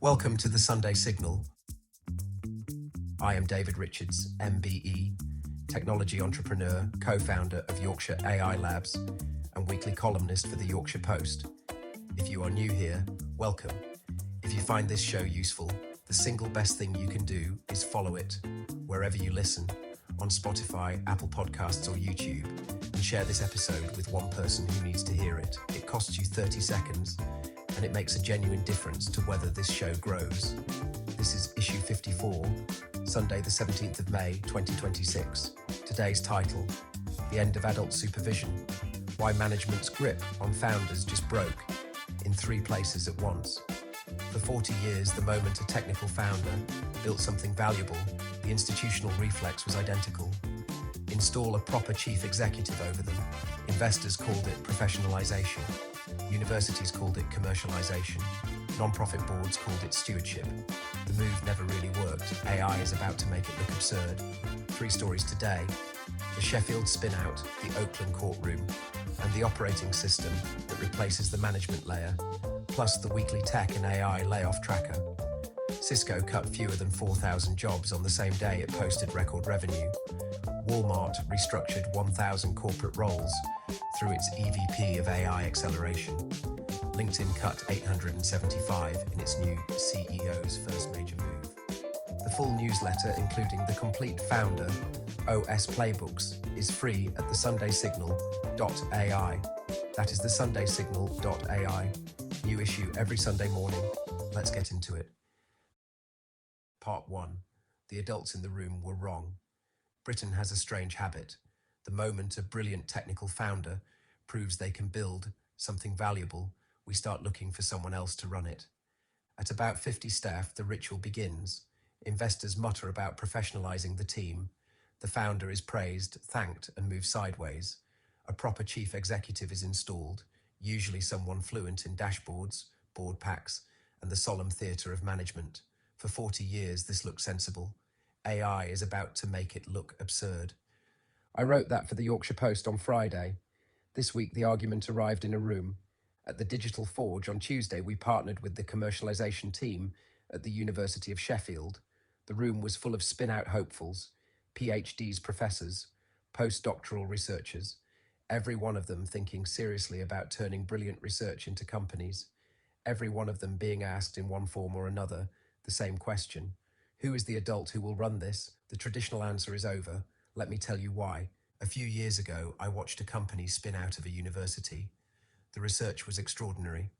Welcome to the Sunday Signal. I am David Richards, MBE, technology entrepreneur, co-founder of Yorkshire AI Labs, and weekly columnist for the Yorkshire Post. If you are new here, welcome. If you find this show useful, the single best thing you can do is follow it wherever you listen, on Spotify, Apple Podcasts, or YouTube, and share this episode with one person who needs to hear it. It costs you 30 seconds, and it makes a genuine difference to whether this show grows. This is issue 54, Sunday the 17th of May, 2026. Today's title, The End of Adult Supervision, Why Management's Grip on Founders Just Broke, in 3 places at once. For 40 years, the moment a technical founder built something valuable, the institutional reflex was identical. Install a proper chief executive over them. Investors called it professionalization. Universities called it commercialization. Non-profit boards called it stewardship. The move never really worked. AI is about to make it look absurd. 3 stories today: the Sheffield spin-out, the Oakland courtroom, and the operating system that replaces the management layer, plus the weekly tech and AI layoff tracker. Cisco cut fewer than 4,000 jobs on the same day it posted record revenue. Walmart restructured 1,000 corporate roles through its EVP of AI acceleration. LinkedIn cut 875 in its new CEO's first major move. The full newsletter, including the complete founder OS playbooks, is free at thesundaysignal.ai. That is thesundaysignal.ai. New issue every Sunday morning. Let's get into it. Part 1. The adults in the room were wrong. Britain has a strange habit. The moment a brilliant technical founder proves they can build something valuable, we start looking for someone else to run it. At about 50 staff, the ritual begins. Investors mutter about professionalizing the team. The founder is praised, thanked, and moves sideways. A proper chief executive is installed, usually someone fluent in dashboards, board packs, and the solemn theatre of management. For 40 years, this looked sensible. AI is about to make it look absurd. I wrote that for the Yorkshire Post on Friday. This week, the argument arrived in a room. At the Digital Forge on Tuesday, we partnered with the commercialization team at the University of Sheffield. The room was full of spin-out hopefuls, PhDs, professors, postdoctoral researchers, every one of them thinking seriously about turning brilliant research into companies, every one of them being asked in one form or another the same question: who is the adult who will run this? The traditional answer is over. Let me tell you why. A few years ago, I watched a company spin out of a university. The research was extraordinary,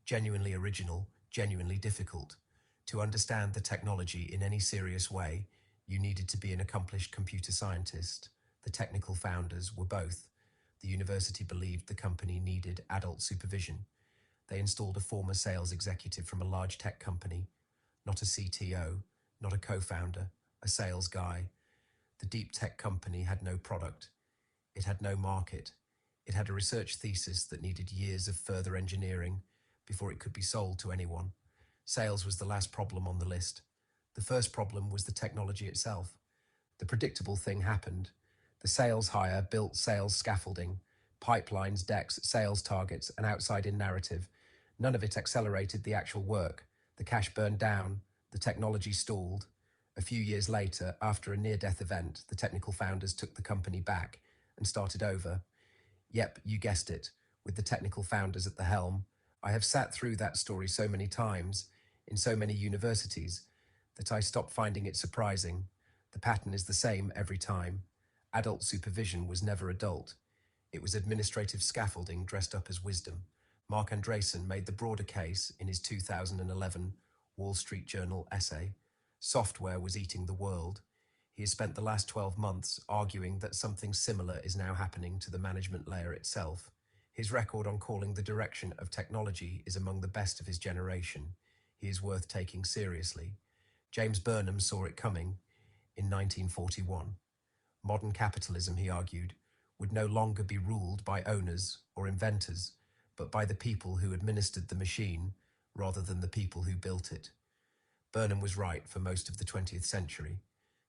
genuinely original, genuinely difficult. To understand the technology in any serious way, you needed to be an accomplished computer scientist. The technical founders were both. The university believed the company needed adult supervision. They installed a former sales executive from a large tech company, not a CTO, not a co-founder, a sales guy. The deep tech company had no product. It had no market. It had a research thesis that needed years of further engineering before it could be sold to anyone. Sales was the last problem on the list. The first problem was the technology itself. The predictable thing happened. The sales hire built sales scaffolding, pipelines, decks, sales targets, an outside-in narrative. None of it accelerated the actual work. The cash burned down. The technology stalled. A few years later, after a near-death event, the technical founders took the company back and started over. Yep, you guessed it, with the technical founders at the helm. I have sat through that story so many times, in so many universities, that I stopped finding it surprising. The pattern is the same every time. Adult supervision was never adult. It was administrative scaffolding dressed up as wisdom. Mark Andreessen made the broader case in his 2011 Wall Street Journal essay. Software was eating the world. He has spent the last 12 months arguing that something similar is now happening to the management layer itself. His record on calling the direction of technology is among the best of his generation. He is worth taking seriously. James Burnham saw it coming in 1941. Modern capitalism, he argued, would no longer be ruled by owners or inventors, but by the people who administered the machine rather than the people who built it. Burnham was right for most of the 20th century.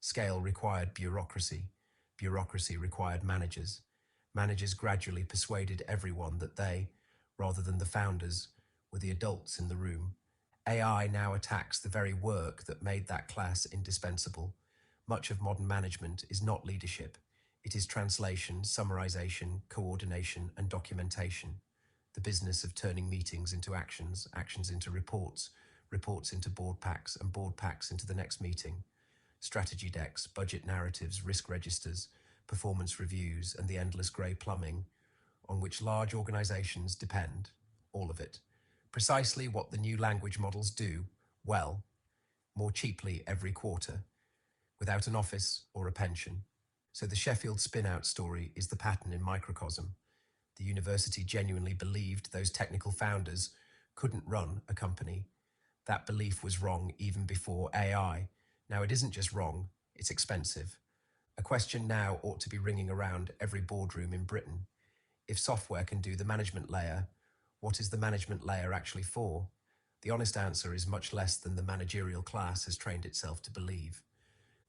Scale required bureaucracy. Bureaucracy required managers. Managers gradually persuaded everyone that they, rather than the founders, were the adults in the room. AI now attacks the very work that made that class indispensable. Much of modern management is not leadership. It is translation, summarization, coordination, and documentation. The business of turning meetings into actions, actions into reports, reports into board packs, and board packs into the next meeting. Strategy decks, budget narratives, risk registers, performance reviews, and the endless grey plumbing on which large organizations depend, all of it. Precisely what the new language models do, well, more cheaply every quarter, without an office or a pension. So the Sheffield spin-out story is the pattern in microcosm. The university genuinely believed those technical founders couldn't run a company. That belief was wrong even before AI. Now it isn't just wrong, it's expensive. A question now ought to be ringing around every boardroom in Britain. If software can do the management layer, what is the management layer actually for? The honest answer is much less than the managerial class has trained itself to believe.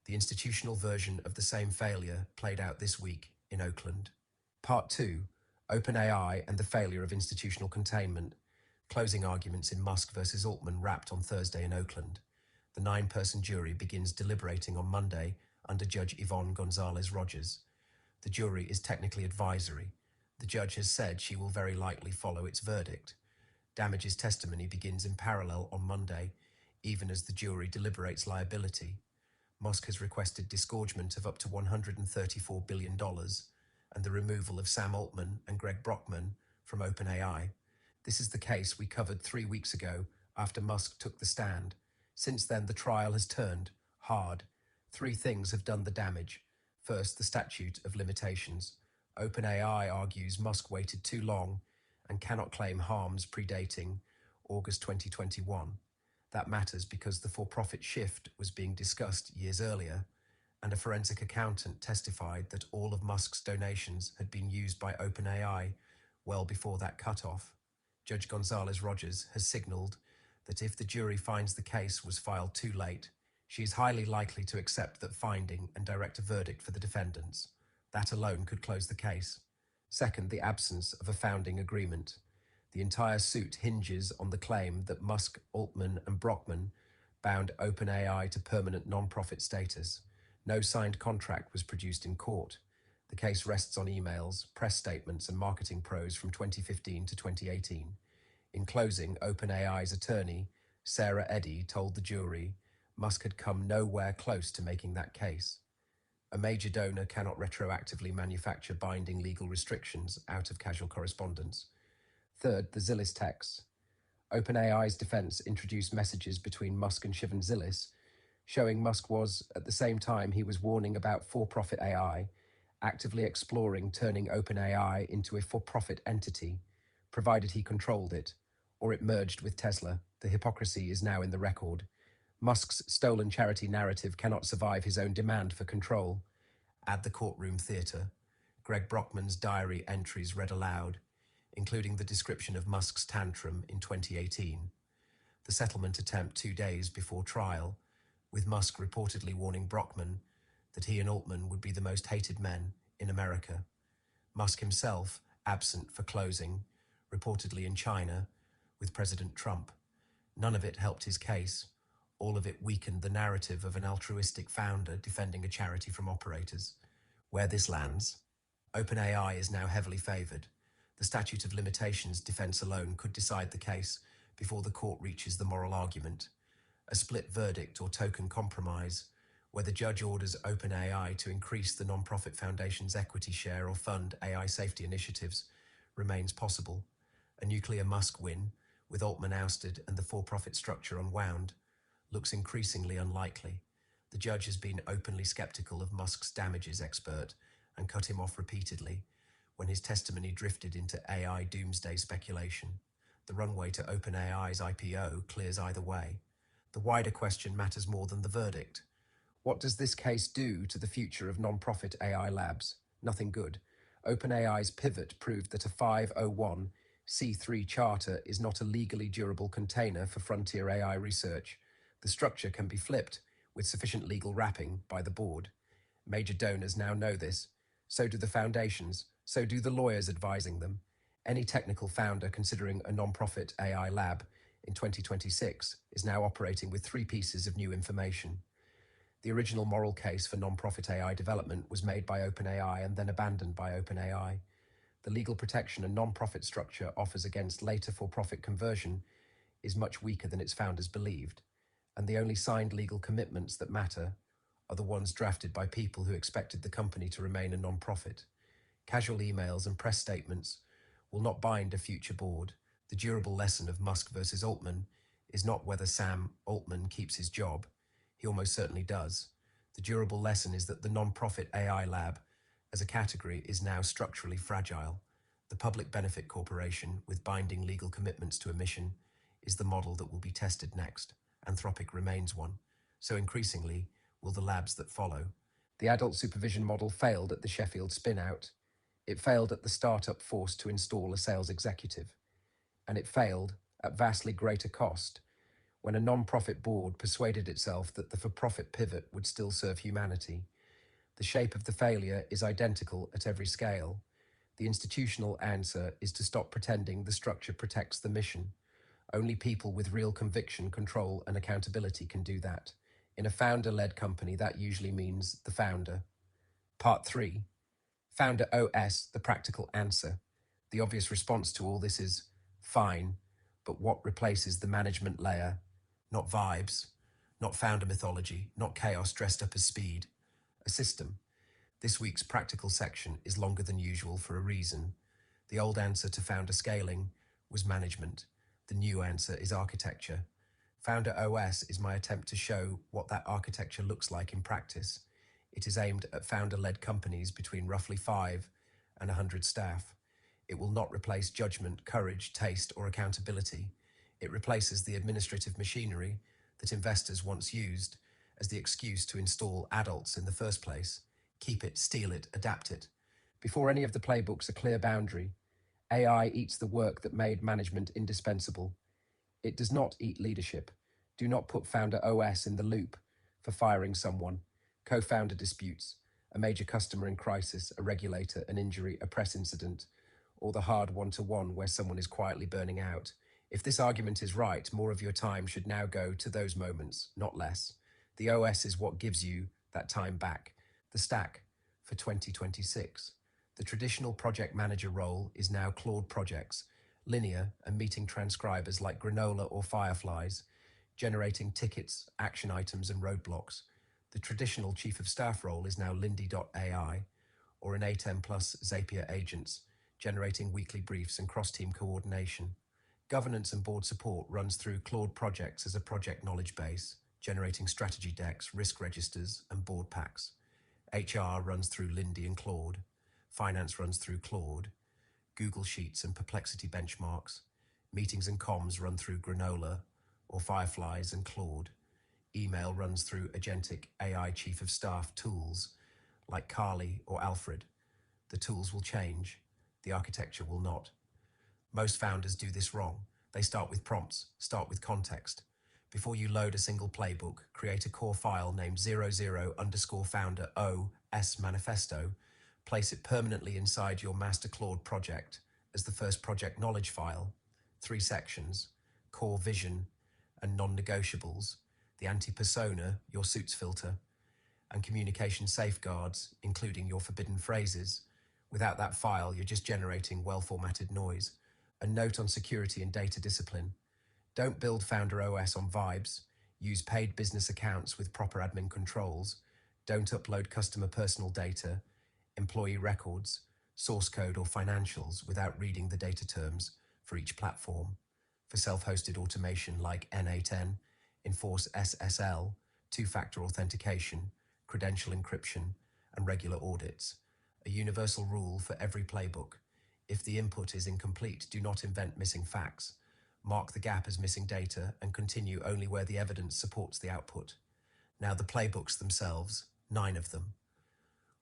The institutional version of the same failure played out this week in Oakland. Part 2, OpenAI and the failure of institutional containment. Closing arguments in Musk versus Altman wrapped on Thursday in Oakland. The 9-person jury begins deliberating on Monday under Judge Yvonne Gonzalez-Rogers. The jury is technically advisory. The judge has said she will very likely follow its verdict. Damages testimony begins in parallel on Monday, even as the jury deliberates liability. Musk has requested disgorgement of up to $134 billion and the removal of Sam Altman and Greg Brockman from OpenAI. This is the case we covered 3 weeks ago after Musk took the stand. Since then, the trial has turned hard. 3 things have done the damage. First, the statute of limitations. OpenAI argues Musk waited too long and cannot claim harms predating August 2021. That matters because the for-profit shift was being discussed years earlier, and a forensic accountant testified that all of Musk's donations had been used by OpenAI well before that cutoff. Judge Gonzalez-Rogers has signaled that if the jury finds the case was filed too late, she is highly likely to accept that finding and direct a verdict for the defendants. That alone could close the case. Second, the absence of a founding agreement. The entire suit hinges on the claim that Musk, Altman, and Brockman bound OpenAI to permanent non-profit status. No signed contract was produced in court. The case rests on emails, press statements, and marketing prose from 2015 to 2018. In closing, OpenAI's attorney, Sarah Eddy, told the jury Musk had come nowhere close to making that case. A major donor cannot retroactively manufacture binding legal restrictions out of casual correspondence. Third, the Zillis texts. OpenAI's defense introduced messages between Musk and Shivan Zillis, showing Musk was, at the same time he was warning about for-profit AI, actively exploring turning OpenAI into a for-profit entity, provided he controlled it, or it merged with Tesla. The hypocrisy is now in the record. Musk's stolen charity narrative cannot survive his own demand for control. Add the courtroom theatre. Greg Brockman's diary entries read aloud, including the description of Musk's tantrum in 2018. The settlement attempt 2 days before trial, with Musk reportedly warning Brockman that he and Altman would be the most hated men in America. Musk himself absent for closing, reportedly in China, with President Trump. None of it helped his case. All of it weakened the narrative of an altruistic founder defending a charity from operators. Where this lands, OpenAI is now heavily favored. The statute of limitations defense alone could decide the case before the court reaches the moral argument. A split verdict or token compromise, where the judge orders OpenAI to increase the non-profit foundation's equity share or fund AI safety initiatives, remains possible. A nuclear Musk win, with Altman ousted and the for-profit structure unwound, looks increasingly unlikely. The judge has been openly skeptical of Musk's damages expert and cut him off repeatedly when his testimony drifted into AI doomsday speculation. The runway to OpenAI's IPO clears either way. The wider question matters more than the verdict. What does this case do to the future of non-profit AI labs? Nothing good. OpenAI's pivot proved that a 501c3 charter is not a legally durable container for frontier AI research. The structure can be flipped with sufficient legal wrapping by the board. Major donors now know this. So do the foundations. So do the lawyers advising them. Any technical founder considering a non-profit AI lab in 2026 is now operating with three pieces of new information. The original moral case for non-profit AI development was made by OpenAI and then abandoned by OpenAI. The legal protection a non-profit structure offers against later for-profit conversion is much weaker than its founders believed, and the only signed legal commitments that matter are the ones drafted by people who expected the company to remain a non-profit. Casual emails and press statements will not bind a future board. The durable lesson of Musk versus Altman is not whether Sam Altman keeps his job. He almost certainly does. The durable lesson is that the non-profit AI lab as a category is now structurally fragile. The public benefit corporation with binding legal commitments to a mission is the model that will be tested next. Anthropic remains one. So increasingly will the labs that follow. The adult supervision model failed at the Sheffield spin-out. It failed at the startup forced to install a sales executive. And it failed at vastly greater cost when a non-profit board persuaded itself that the for-profit pivot would still serve humanity. The shape of the failure is identical at every scale. The institutional answer is to stop pretending the structure protects the mission. Only people with real conviction, control, and accountability can do that. In a founder-led company, that usually means the founder. Part 3. Founder OS, the practical answer. The obvious response to all this is, fine, but what replaces the management layer? Not vibes, not founder mythology, not chaos dressed up as speed. A system. This week's practical section is longer than usual for a reason. The old answer to founder scaling was management. The new answer is architecture. Founder OS is my attempt to show what that architecture looks like in practice. It is aimed at founder-led companies between roughly 5 and 100 staff. It will not replace judgment, courage, taste, or accountability. It replaces the administrative machinery that investors once used as the excuse to install adults in the first place. Keep it, steal it, adapt it. Before any of the playbooks a clear boundary, AI eats the work that made management indispensable. It does not eat leadership. Do not put founder OS in the loop for firing someone. Co-founder disputes, a major customer in crisis, a regulator, an injury, a press incident, or the hard one-to-one where someone is quietly burning out. If this argument is right, more of your time should now go to those moments, not less. The OS is what gives you that time back. The stack for 2026. The traditional project manager role is now Claude projects, linear and meeting transcribers like Granola or Fireflies, generating tickets, action items, and roadblocks. The traditional chief of staff role is now Lindy.ai, or an A10 plus Zapier agents, generating weekly briefs and cross-team coordination. Governance and board support runs through Claude projects as a project knowledge base, generating strategy decks, risk registers, and board packs. HR runs through Lindy and Claude. Finance runs through Claude. Google Sheets and Perplexity benchmarks. Meetings and comms run through Granola or Fireflies and Claude. Email runs through agentic AI chief of staff tools like Carly or Alfred. The tools will change. The architecture will not. Most founders do this wrong. They start with prompts, start with context. Before you load a single playbook, create a core file named 00_founder OS manifesto. Place it permanently inside your master Claude project as the first project knowledge file. 3 sections, core vision and non-negotiables, the anti-persona, your suits filter, and communication safeguards, including your forbidden phrases. Without that file, you're just generating well-formatted noise. A note on security and data discipline. Don't build Founder OS on vibes. Use paid business accounts with proper admin controls. Don't upload customer personal data, employee records, source code, or financials without reading the data terms for each platform. For self-hosted automation like N8N, enforce SSL, two-factor authentication, credential encryption, and regular audits. A universal rule for every playbook. If the input is incomplete, do not invent missing facts. Mark the gap as missing data and continue only where the evidence supports the output. Now the playbooks themselves, 9 of them.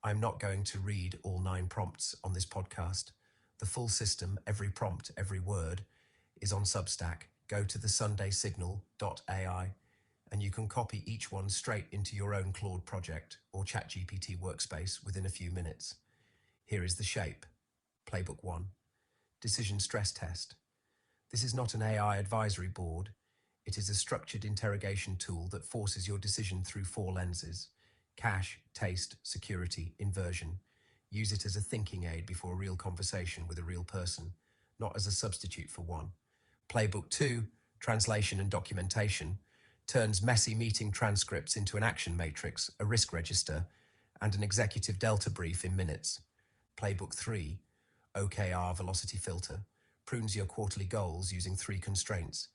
I'm not going to read all 9 prompts on this podcast. The full system, every prompt, every word, is on Substack. Go to theSundaySignal.ai and you can copy each one straight into your own Claude project or ChatGPT workspace within a few minutes. Here is the shape. Playbook 1. Decision stress test. This is not an AI advisory board. It is a structured interrogation tool that forces your decision through four lenses: cash, taste, security, inversion. Use it as a thinking aid before a real conversation with a real person, not as a substitute for one. Playbook 2, translation and documentation, turns messy meeting transcripts into an action matrix, a risk register, and an executive delta brief in minutes. Playbook 3, OKR velocity filter, prunes your quarterly goals using three constraints.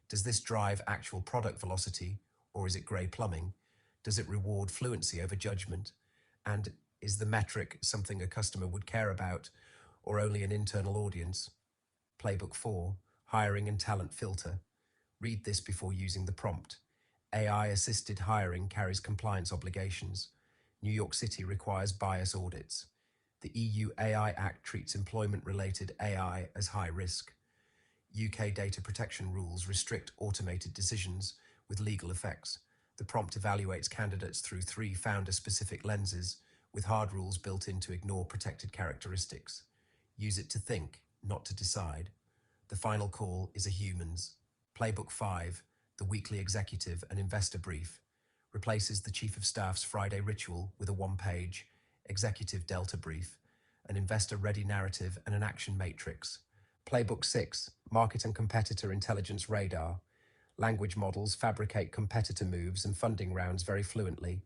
Does this drive actual product velocity, or is it grey plumbing? Does it reward fluency over judgment? And is the metric something a customer would care about, or only an internal audience? Playbook 4, hiring and talent filter. Read this before using the prompt. AI-assisted hiring carries compliance obligations. New York City requires bias audits. The EU AI Act treats employment-related AI as high risk. UK data protection rules restrict automated decisions with legal effects. The prompt evaluates candidates through three founder-specific lenses, with hard rules built in to ignore protected characteristics. Use it to think, not to decide. The final call is a human's. Playbook 5, the weekly executive and investor brief, replaces the Chief of Staff's Friday ritual with a one-page executive delta brief, an investor-ready narrative, and an action matrix. Playbook 6, market and competitor intelligence radar. Language models fabricate competitor moves and funding rounds very fluently.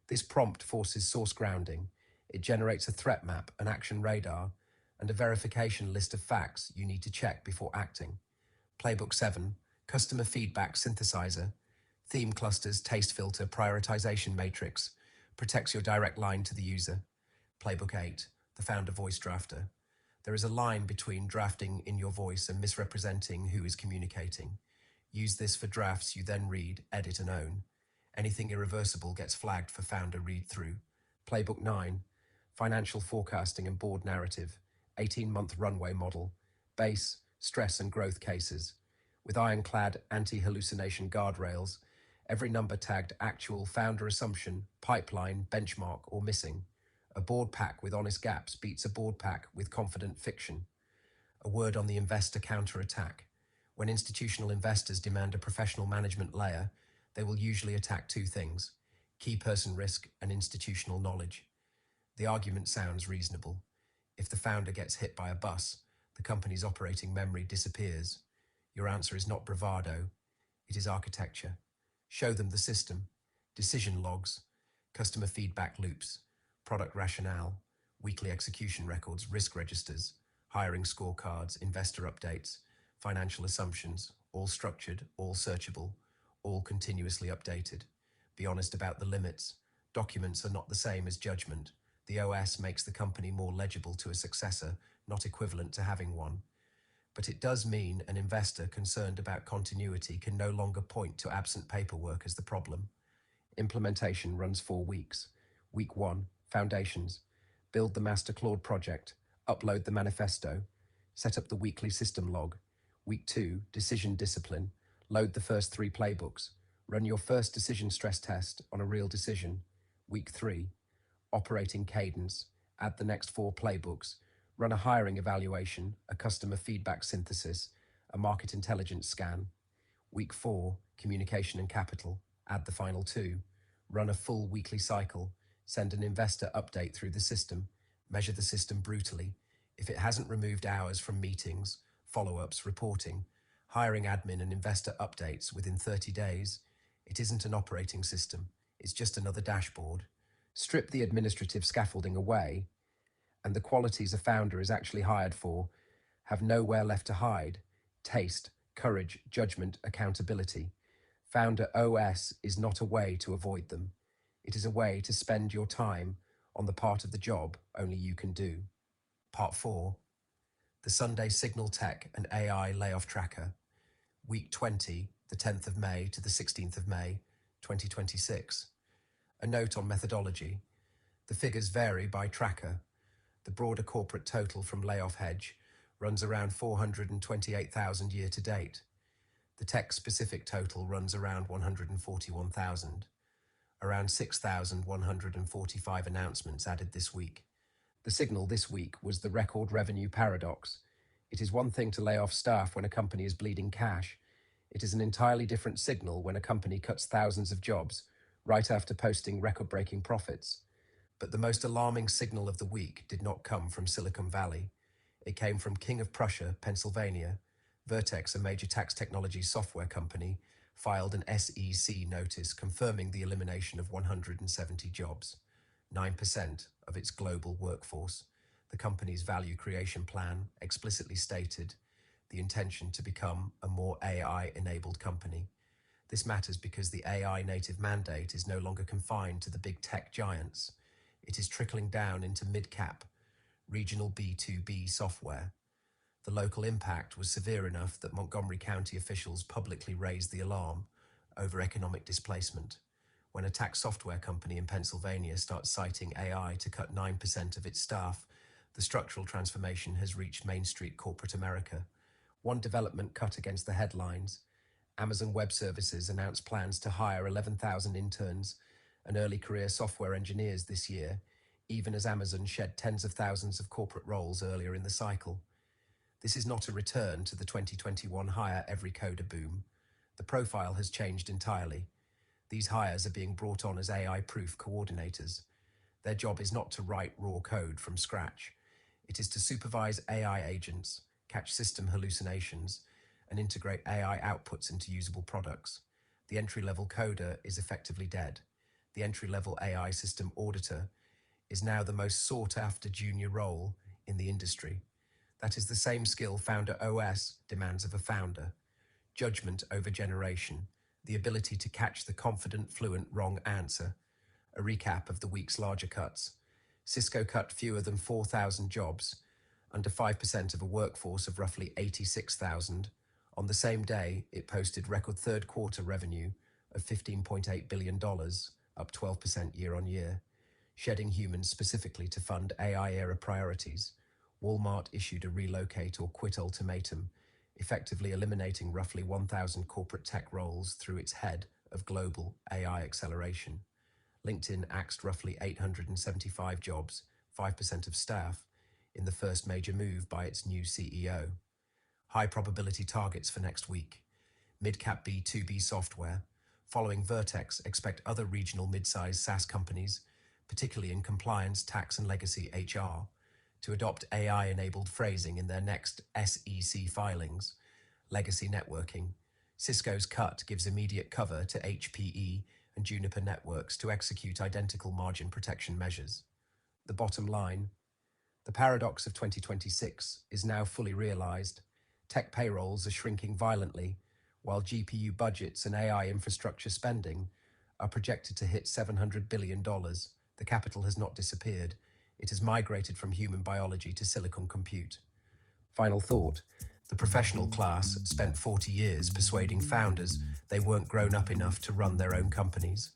This prompt forces source grounding. It generates a threat map, an action radar, and a verification list of facts you need to check before acting. Playbook 7, customer feedback synthesizer. Theme clusters, taste filter, prioritization matrix. Protects your direct line to the user. Playbook 8, the founder voice drafter. There is a line between drafting in your voice and misrepresenting who is communicating. Use this for drafts you then read, edit, and own. Anything irreversible gets flagged for founder read-through. Playbook 9, financial forecasting and board narrative. 18-month runway model. Base, stress, and growth cases. With ironclad anti-hallucination guardrails, every number tagged actual, founder assumption, pipeline, benchmark, or missing. A board pack with honest gaps beats a board pack with confident fiction. A word on the investor counter-attack. When institutional investors demand a professional management layer, they will usually attack two things: key person risk and institutional knowledge. The argument sounds reasonable. If the founder gets hit by a bus, the company's operating memory disappears. Your answer is not bravado, it is architecture. Show them the system, decision logs, customer feedback loops, product rationale, weekly execution records, risk registers, hiring scorecards, investor updates, financial assumptions, all structured, all searchable, all continuously updated. Be honest about the limits. Documents are not the same as judgment. The OS makes the company more legible to a successor, not equivalent to having one. But it does mean an investor concerned about continuity can no longer point to absent paperwork as the problem. Implementation runs 4 weeks. Week 1, foundations. Build the master Claude project. Upload the manifesto. Set up the weekly system log. Week 2, decision discipline. Load the first 3 playbooks. Run your first decision stress test on a real decision. Week 3, operating cadence. Add the next 4 playbooks. Run a hiring evaluation, a customer feedback synthesis, a market intelligence scan. Week 4, communication and capital. Add the final 2. Run a full weekly cycle. Send an investor update through the system. Measure the system brutally. If it hasn't removed hours from meetings, follow-ups, reporting, hiring admin and investor updates within 30 days, it isn't an operating system. It's just another dashboard. Strip the administrative scaffolding away, and the qualities a founder is actually hired for have nowhere left to hide: taste, courage, judgment, accountability. Founder OS is not a way to avoid them. It is a way to spend your time on the part of the job only you can do. Part 4, the Sunday Signal Tech and AI Layoff Tracker. Week 20, the 10th of May to the 16th of May, 2026. A note on methodology. The figures vary by tracker. The broader corporate total from Layoff Hedge runs around 428,000 year to date. The tech-specific total runs around 141,000. Around 6,145 announcements added this week. The signal this week was the record revenue paradox. It is one thing to lay off staff when a company is bleeding cash. It is an entirely different signal when a company cuts thousands of jobs right after posting record-breaking profits. But the most alarming signal of the week did not come from Silicon Valley. It came from King of Prussia, Pennsylvania. Vertex, a major tax technology software company, filed an SEC notice confirming the elimination of 170 jobs, 9% of its global workforce. The company's value creation plan explicitly stated the intention to become a more AI-enabled company. This matters because the AI-native mandate is no longer confined to the big tech giants. It is trickling down into mid-cap, regional B2B software. The local impact was severe enough that Montgomery County officials publicly raised the alarm over economic displacement. When a tax software company in Pennsylvania starts citing AI to cut 9% of its staff, the structural transformation has reached Main Street corporate America. One development cut against the headlines. Amazon Web Services announced plans to hire 11,000 interns and early career software engineers this year, even as Amazon shed tens of thousands of corporate roles earlier in the cycle. This is not a return to the 2021 hire every coder boom. The profile has changed entirely. These hires are being brought on as AI-proof coordinators. Their job is not to write raw code from scratch. It is to supervise AI agents, catch system hallucinations, and integrate AI outputs into usable products. The entry-level coder is effectively dead. The entry-level AI system auditor is now the most sought-after junior role in the industry. That is the same skill Founder OS demands of a founder. Judgement over generation, the ability to catch the confident, fluent wrong answer. A recap of the week's larger cuts. Cisco cut fewer than 4,000 jobs, under 5% of a workforce of roughly 86,000. On the same day, it posted record third quarter revenue of $15.8 billion, up 12% year on year. Shedding humans specifically to fund AI-era priorities. Walmart issued a relocate or quit ultimatum, effectively eliminating roughly 1,000 corporate tech roles through its head of global AI acceleration. LinkedIn axed roughly 875 jobs, 5% of staff, in the first major move by its new CEO. High probability targets for next week. Mid-cap B2B software. Following Vertex, expect other regional mid-sized SaaS companies, particularly in compliance, tax, and legacy HR, to adopt AI-enabled phrasing in their next SEC filings. Legacy networking. Cisco's cut gives immediate cover to HPE and Juniper Networks to execute identical margin protection measures. The bottom line, the paradox of 2026 is now fully realized. Tech payrolls are shrinking violently, while GPU budgets and AI infrastructure spending are projected to hit $700 billion. The capital has not disappeared. It has migrated from human biology to silicon compute. Final thought. The professional class spent 40 years persuading founders they weren't grown up enough to run their own companies.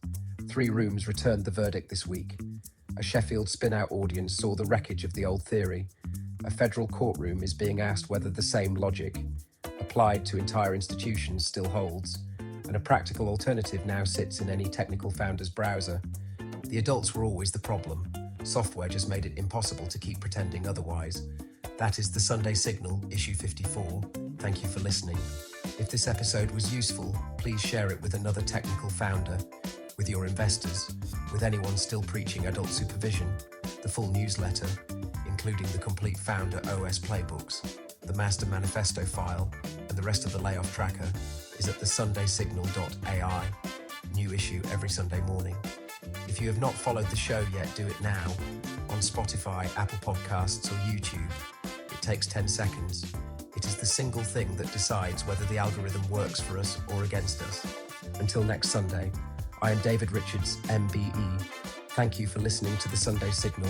3 rooms returned the verdict this week. A Sheffield spin-out audience saw the wreckage of the old theory. A federal courtroom is being asked whether the same logic, applied to entire institutions, still holds, and a practical alternative now sits in any technical founder's browser. The adults were always the problem. Software just made it impossible to keep pretending otherwise. That is the Sunday Signal, issue 54. Thank you for listening. If this episode was useful, please share it with another technical founder, with your investors, with anyone still preaching adult supervision. The full newsletter, including the complete Founder OS playbooks, the master manifesto file, and the rest of the layoff tracker, is at thesundaysignal.ai. New issue every Sunday morning. If you have not followed the show yet, do it now. On Spotify, Apple Podcasts, or YouTube. It takes 10 seconds. It is the single thing that decides whether the algorithm works for us or against us. Until next Sunday, I am David Richards, MBE. Thank you for listening to the Sunday Signal.